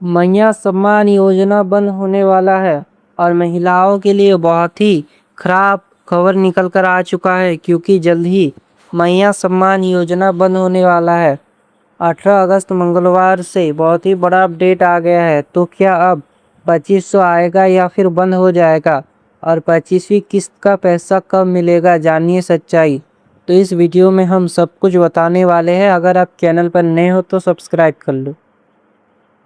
मैया सम्मान योजना बंद होने वाला है और महिलाओं के लिए बहुत ही खराब खबर निकल कर आ चुका है, क्योंकि जल्द ही मैया सम्मान योजना बंद होने वाला है। 18 अगस्त मंगलवार से बहुत ही बड़ा अपडेट आ गया है। तो क्या अब 2500 आएगा या फिर बंद हो जाएगा, और 25वीं किस्त का पैसा कब मिलेगा, जानिए सच्चाई। तो इस वीडियो में हम सब कुछ बताने वाले हैं। अगर आप चैनल पर नए हो तो सब्सक्राइब कर लो।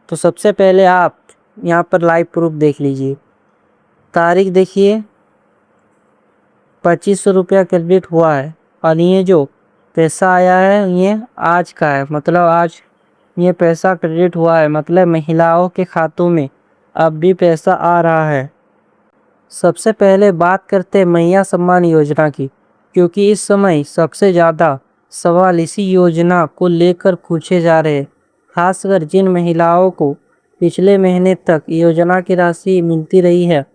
तो सबसे पहले आप यहाँ पर लाइव प्रूफ देख लीजिए। तारीख देखिए, 2500 रुपया क्रेडिट हुआ है, और ये जो पैसा आया है ये आज का है। मतलब आज ये पैसा क्रेडिट हुआ है, मतलब महिलाओं के खातों में अब भी पैसा आ रहा है। सबसे पहले बात करते हैं मैया सम्मान योजना की, क्योंकि इस समय सबसे ज़्यादा सवाल इसी योजना को लेकर पूछे जा रहे हैं। खासकर जिन महिलाओं को पिछले महीने तक योजना की राशि मिलती रही है,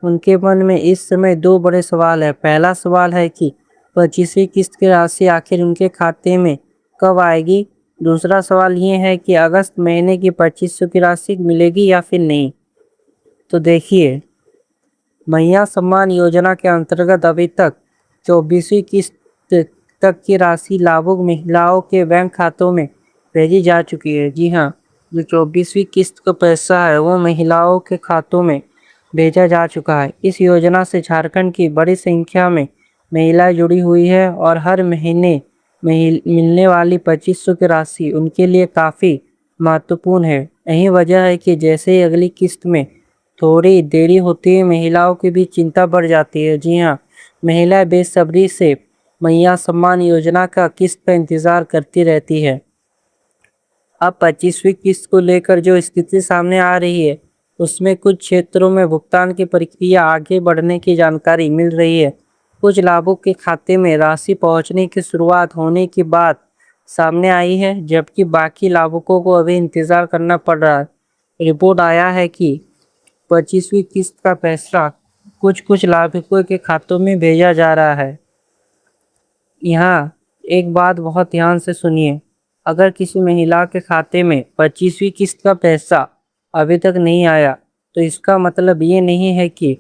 उनके मन में इस समय दो बड़े सवाल है। पहला सवाल है कि 25वीं किस्त की राशि आखिर उनके खाते में कब आएगी। दूसरा सवाल ये है कि अगस्त महीने की 2500 की राशि मिलेगी या फिर नहीं। तो देखिए, मैया सम्मान योजना के अंतर्गत अभी तक 24वीं किस्त तक की राशि लाभुक महिलाओं के बैंक खातों में भेजी जा चुकी है। जी हाँ, जो 24वीं किस्त का पैसा है वो महिलाओं के खातों में भेजा जा चुका है। इस योजना से झारखंड की बड़ी संख्या में महिलाएं जुड़ी हुई है, और हर महीने मिलने वाली 2500 की राशि उनके लिए काफ़ी महत्वपूर्ण है। यही वजह है कि जैसे ही अगली किस्त में थोड़ी देरी होती है, महिलाओं की भी चिंता बढ़ जाती है। जी हाँ, महिलाएं बेसब्री से मैया सम्मान योजना का किस्त का इंतज़ार करती रहती है। अब 25वीं किस्त को लेकर जो स्थिति सामने आ रही है, उसमें कुछ क्षेत्रों में भुगतान की प्रक्रिया आगे बढ़ने की जानकारी मिल रही है। कुछ लाभुक के खाते में राशि पहुंचने की शुरुआत होने की बात सामने आई है, जबकि बाकी लाभुकों को अभी इंतज़ार करना पड़ रहा है। रिपोर्ट आया है कि 25वीं किस्त का पैसा कुछ कुछ लाभुकों के खातों में भेजा जा रहा है। यहाँ एक बात बहुत ध्यान से सुनिए। अगर किसी महिला के खाते में 25वीं किस्त का पैसा अभी तक नहीं आया, तो इसका मतलब ये नहीं है कि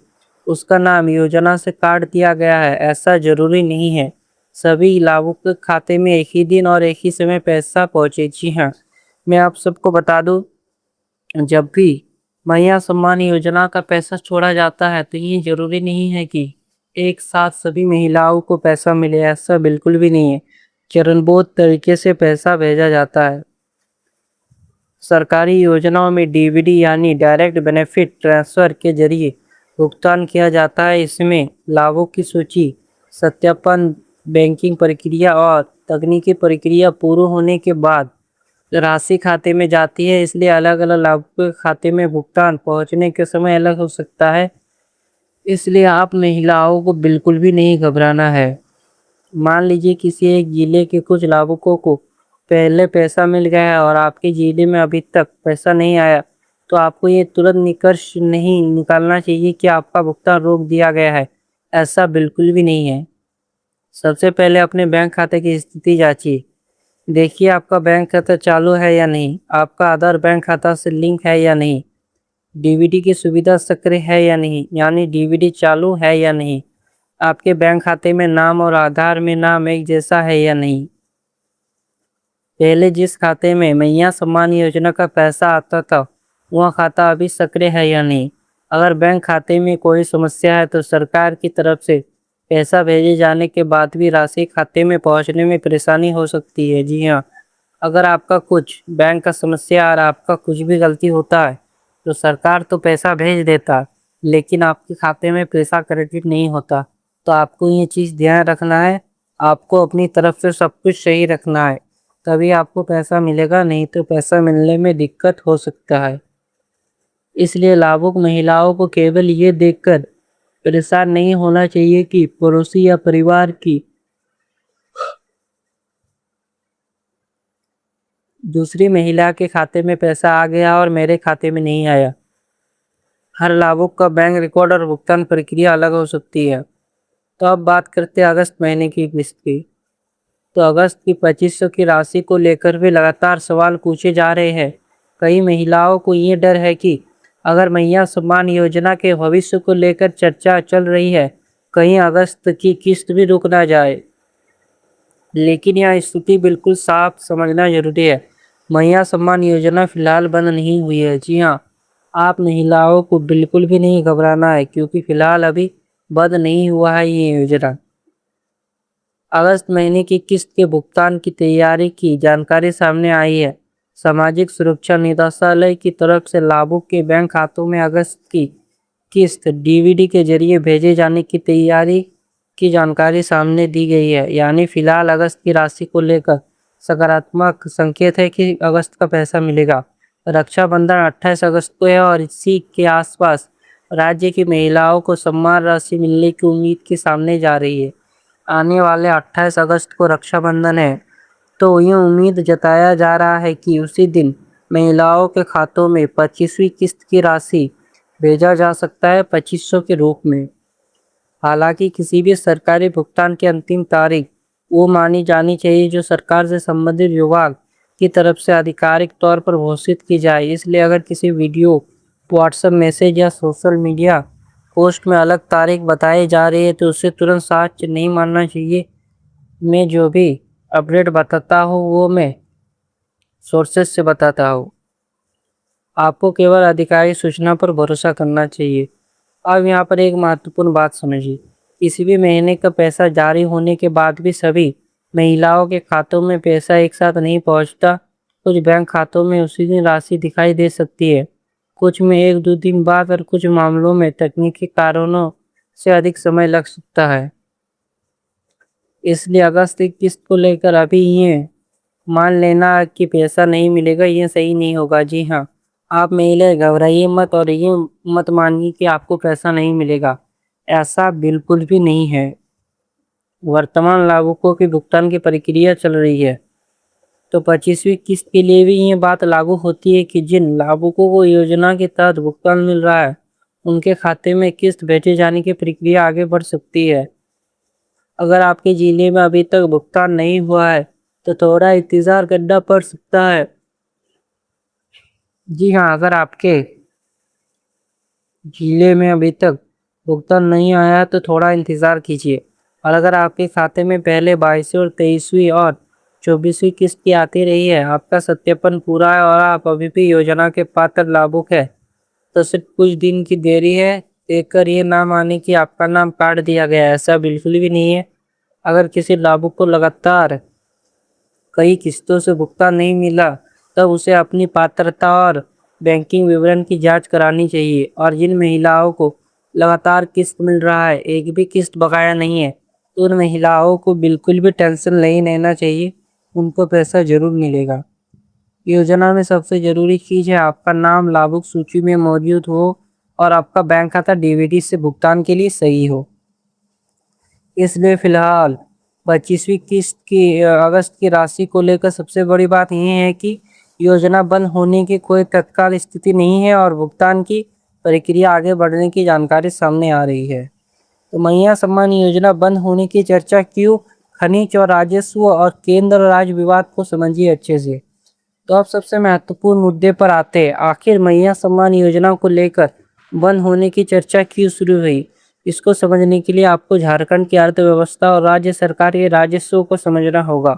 उसका नाम योजना से काट दिया गया है। ऐसा ज़रूरी नहीं है। सभी लाभुक के खाते में एक ही दिन और एक ही समय पैसा पहुँचे। जी हाँ, मैं आप सबको बता दूँ, जब भी मैया सम्मान योजना का पैसा छोड़ा जाता है, तो ये ज़रूरी नहीं है कि एक साथ सभी महिलाओं को पैसा मिले। ऐसा बिल्कुल भी नहीं है। चरणबद्ध तरीके से पैसा भेजा जाता है। सरकारी योजनाओं में डीबीडी यानी डायरेक्ट बेनिफिट ट्रांसफ़र के जरिए भुगतान किया जाता है। इसमें लाभों की सूची, सत्यापन, बैंकिंग प्रक्रिया और तकनीकी प्रक्रिया पूर्ण होने के बाद राशि खाते में जाती है। इसलिए अलग अलग लाभुकों के खाते में भुगतान पहुंचने के समय अलग हो सकता है। इसलिए आप महिलाओं को बिल्कुल भी नहीं घबराना है। मान लीजिए किसी एक जिले के कुछ लाभुकों को पहले पैसा मिल गया है और आपके जिले में अभी तक पैसा नहीं आया, तो आपको ये तुरंत निष्कर्ष नहीं निकालना चाहिए कि आपका भुगतान रोक दिया गया है। ऐसा बिल्कुल भी नहीं है। सबसे पहले अपने बैंक खाते की स्थिति जांचिए। देखिए आपका बैंक खाता चालू है या नहीं, आपका आधार बैंक खाता से लिंक है या नहीं, डीबीडी की सुविधा सक्रिय है या नहीं, यानी डीबीडी चालू है या नहीं, आपके बैंक खाते में नाम और आधार में नाम एक जैसा है या नहीं, पहले जिस खाते में मैया सम्मान योजना का पैसा आता था वह खाता अभी सक्रिय है या नहीं। अगर बैंक खाते में कोई समस्या है तो सरकार की तरफ से पैसा भेजे जाने के बाद भी राशि खाते में पहुंचने में परेशानी हो सकती है। जी हाँ, अगर आपका कुछ बैंक का समस्या और आपका कुछ भी गलती होता है, तो सरकार तो पैसा भेज देता, लेकिन आपके खाते में पैसा क्रेडिट नहीं होता। तो आपको ये चीज़ ध्यान रखना है। आपको अपनी तरफ से सब कुछ सही रखना है, तभी आपको पैसा मिलेगा, नहीं तो पैसा मिलने में दिक्कत हो सकता है। इसलिए लाभुक महिलाओं को केवल ये देखकर परेशान नहीं होना चाहिए कि पड़ोसी या परिवार की दूसरी महिला के खाते में पैसा आ गया और मेरे खाते में नहीं आया। हर लाभुक का बैंक रिकॉर्ड और भुगतान प्रक्रिया अलग हो सकती है। तो अब बात करते हैं अगस्त महीने की किस्त की। तो अगस्त की 2500 की राशि को लेकर भी लगातार सवाल पूछे जा रहे हैं। कई महिलाओं को ये डर है कि अगर मैया सम्मान योजना के भविष्य को लेकर चर्चा चल रही है, कहीं अगस्त की किस्त भी रुक ना जाए। लेकिन यह स्थिति बिल्कुल साफ समझना जरूरी है। मैया सम्मान योजना फिलहाल बंद नहीं हुई है। जी हाँ, आप महिलाओं को बिल्कुल भी नहीं घबराना है, क्योंकि फिलहाल अभी बंद नहीं हुआ है ये योजना। अगस्त महीने की किस्त के भुगतान की तैयारी की जानकारी सामने आई है। सामाजिक सुरक्षा निदेशालय की तरफ से लाभुक के बैंक खातों में अगस्त की किस्त डीबीडी के जरिए भेजे जाने की तैयारी की जानकारी सामने दी गई है। यानी फिलहाल अगस्त की राशि को लेकर सकारात्मक संकेत है कि अगस्त का पैसा मिलेगा। रक्षाबंधन 28 अगस्त को है और इसी के आसपास राज्य की महिलाओं को सम्मान राशि मिलने की उम्मीद की सामने जा रही है। आने वाले 28 अगस्त को रक्षाबंधन है, तो ये उम्मीद जताया जा रहा है कि उसी दिन महिलाओं के खातों में 25वीं किस्त की राशि भेजा जा सकता है, 2500 के रूप में। हालांकि किसी भी सरकारी भुगतान की अंतिम तारीख वो मानी जानी चाहिए जो सरकार से संबंधित विभाग की तरफ से आधिकारिक तौर पर घोषित की जाए। इसलिए अगर किसी वीडियो, व्हाट्सएप मैसेज या सोशल मीडिया पोस्ट में अलग तारीख बताई जा रही है तो उसे तुरंत सच नहीं मानना चाहिए। मैं जो भी अपडेट बताता हूँ वो मैं सोर्सेस से बताता हूँ। आपको केवल आधिकारिक सूचना पर भरोसा करना चाहिए। अब यहाँ पर एक महत्वपूर्ण बात समझिए। किसी भी महीने का पैसा जारी होने के बाद भी सभी महिलाओं के खातों में पैसा एक साथ नहीं पहुँचता। कुछ बैंक खातों में उसी दिन राशि दिखाई दे सकती है, कुछ में 1-2 दिन बाद और कुछ मामलों में तकनीकी कारणों से अधिक समय लग सकता है। इसलिए अगस्त की किस्त को लेकर अभी ये मान लेना कि पैसा नहीं मिलेगा, ये सही नहीं होगा। जी हाँ, आप महिलाएं घबराइए मत और ये मत मानिए कि आपको पैसा नहीं मिलेगा। ऐसा बिल्कुल भी नहीं है। वर्तमान लाभुकों की भुगतान की प्रक्रिया चल रही है, तो 25वीं किस्त के लिए भी ये बात लागू होती है कि जिन लाभुकों को योजना के तहत भुगतान मिल रहा है, उनके खाते में किस्त भेजे जाने की प्रक्रिया आगे बढ़ सकती है। अगर आपके जिले में अभी तक भुगतान नहीं हुआ है, तो थोड़ा इंतजार करना पड़ सकता है। जी हाँ, अगर आपके जिले में अभी तक भुगतान नहीं आया तो थोड़ा इंतज़ार कीजिए। और अगर आपके खाते में पहले 22वीं और 23वीं और 24वीं किस्त की आती रही है, आपका सत्यापन पूरा है और आप अभी भी योजना के पात्र लाभुक है, तो सिर्फ कुछ दिन की देरी है। देखकर ये ना माने कि आपका नाम काट दिया गया है, ऐसा बिल्कुल भी नहीं है। अगर किसी लाभुक को लगातार कई किस्तों से भुगतान नहीं मिला, तब उसे अपनी पात्रता और बैंकिंग विवरण की जांच करानी चाहिए। और जिन महिलाओं को लगातार किस्त मिल रहा है, एक भी किस्त बकाया नहीं है, तो उन महिलाओं को बिल्कुल भी टेंशन नहीं लेना चाहिए, उनको पैसा जरूर मिलेगा। योजना में सबसे जरूरी चीज़ है आपका नाम लाभुक सूची में मौजूद हो और आपका बैंक खाता डीबीटी से भुगतान के लिए सही हो। इसलिए फिलहाल 25वीं किस्त की अगस्त की राशि को लेकर सबसे बड़ी बात ये है कि योजना बंद होने की कोई तत्काल स्थिति नहीं है और भुगतान की प्रक्रिया आगे बढ़ने की जानकारी सामने आ रही है। तो मैया सम्मान योजना बंद होने की चर्चा क्यों? खनिज और राजस्व और केंद्र राज्य विवाद को समझिए अच्छे से। तो अब सबसे महत्वपूर्ण मुद्दे पर आते हैं। आखिर मैया सम्मान योजना को लेकर बंद होने की चर्चा क्यों शुरू हुई? इसको समझने के लिए आपको झारखंड की अर्थव्यवस्था और राज्य सरकार के राजस्व को समझना होगा।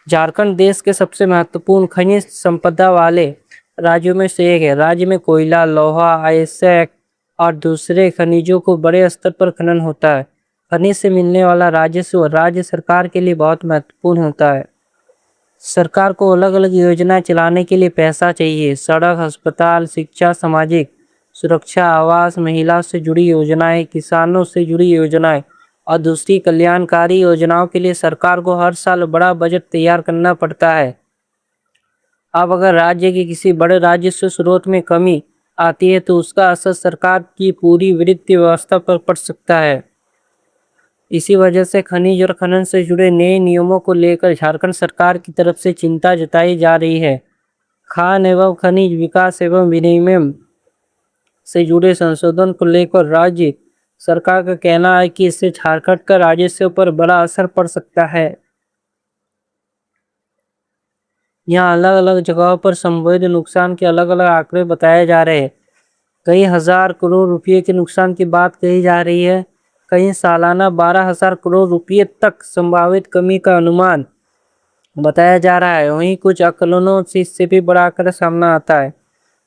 झारखंड देश के सबसे महत्वपूर्ण खनिज संपदा वाले राज्यों में से एक है। राज्य में कोयला, लोहा, आयस्क और दूसरे खनिजों को बड़े स्तर पर खनन होता है। खनिज से मिलने वाला राजस्व राज्य सरकार के लिए बहुत महत्वपूर्ण होता है। सरकार को अलग अलग योजनाएं चलाने के लिए पैसा चाहिए। सड़क, अस्पताल, शिक्षा, सामाजिक सुरक्षा, आवास, महिला से जुड़ी योजनाएं, किसानों से जुड़ी योजनाएं और दूसरी कल्याणकारी योजनाओं के लिए सरकार को हर साल बड़ा बजट तैयार करना पड़ता है। अब अगर राज्य के किसी बड़े राजस्व स्रोत में कमी आती है तो उसका असर सरकार की पूरी वित्तीय व्यवस्था पर पड़ सकता है। इसी वजह से खनिज और खनन से जुड़े नए नियमों को लेकर झारखंड सरकार की तरफ से चिंता जताई जा रही है। खान एवं खनिज विकास एवं विनियमन से जुड़े संशोधन को लेकर राज्य सरकार का कहना है कि इससे झारखंड का राजस्व पर बड़ा असर पड़ सकता है। यहाँ अलग अलग जगहों पर संभावित नुकसान के अलग अलग आंकड़े बताए जा रहे हैं। कई हजार करोड़ रुपए के नुकसान की बात कही जा रही है, कहीं सालाना 12,000 करोड़ रुपए तक संभावित कमी का अनुमान बताया जा रहा है। वहीं कुछ आकलनों से इससे भी बड़ा आंकड़ा सामने आता है।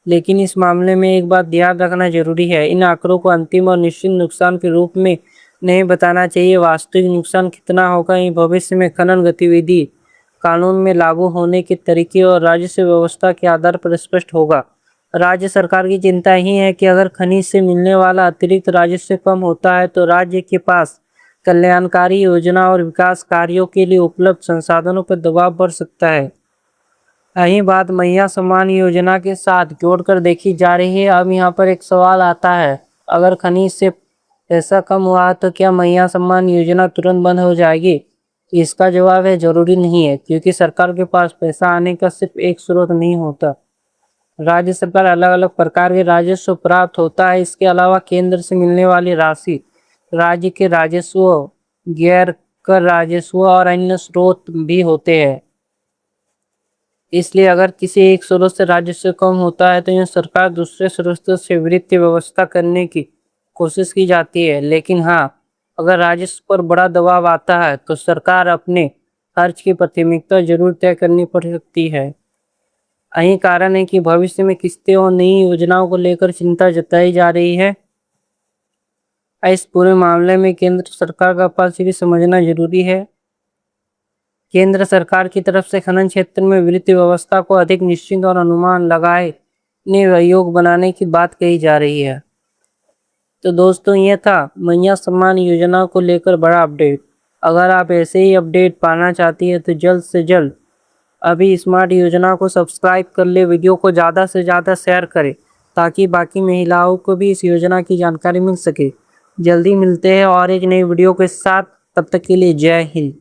लेकिन इस मामले में एक बात ध्यान रखना जरूरी है, इन आंकड़ों को अंतिम और निश्चित नुकसान के रूप में नहीं बताना चाहिए। वास्तविक नुकसान कितना होगा ये भविष्य में खनन गतिविधि कानून में लागू होने के तरीके और राजस्व व्यवस्था के आधार पर स्पष्ट होगा। राज्य सरकार की चिंता ही है कि अगर खनिज से मिलने वाला अतिरिक्त राजस्व कम होता है तो राज्य के पास कल्याणकारी योजना और विकास कार्यों के लिए उपलब्ध संसाधनों पर दबाव बढ़ सकता है। यही बात मैया सम्मान योजना के साथ जोड़कर देखी जा रही है। अब यहाँ पर एक सवाल आता है, अगर खनिज से पैसा कम हुआ तो क्या मैया सम्मान योजना तुरंत बंद हो जाएगी? इसका जवाब है जरूरी नहीं है, क्योंकि सरकार के पास पैसा आने का सिर्फ एक स्रोत नहीं होता। राज्य सरकार अलग अलग प्रकार के राजस्व प्राप्त होता है। इसके अलावा केंद्र से मिलने वाली राशि, राज्य के राजस्व, गैर कर राजस्व और अन्य स्रोत भी होते हैं। इसलिए अगर किसी एक स्रोत से राजस्व कम होता है तो यह सरकार दूसरे स्रोत से वित्तीय व्यवस्था करने की कोशिश की जाती है। लेकिन हाँ, अगर राजस्व पर बड़ा दबाव आता है तो सरकार अपने खर्च की प्राथमिकता जरूर तय करनी पड़ सकती है। यही कारण है कि भविष्य में किस्तें और नई योजनाओं को लेकर चिंता जताई जा रही है। इस पूरे मामले में केंद्र सरकार का पक्ष भी समझना जरूरी है। केंद्र सरकार की तरफ से खनन क्षेत्र में वित्तीय व्यवस्था को अधिक निश्चित और अनुमान लगाए योग्य बनाने की बात कही जा रही है। तो दोस्तों, ये था मैया सम्मान योजना को लेकर बड़ा अपडेट। अगर आप ऐसे ही अपडेट पाना चाहती है तो जल्द से जल्द अभी स्मार्ट योजना को सब्सक्राइब कर ले, वीडियो को ज़्यादा से ज़्यादा शेयर करें ताकि बाकी महिलाओं को भी इस योजना की जानकारी मिल सके। जल्दी मिलते हैं और एक नई वीडियो के साथ, तब तक के लिए जय हिंद।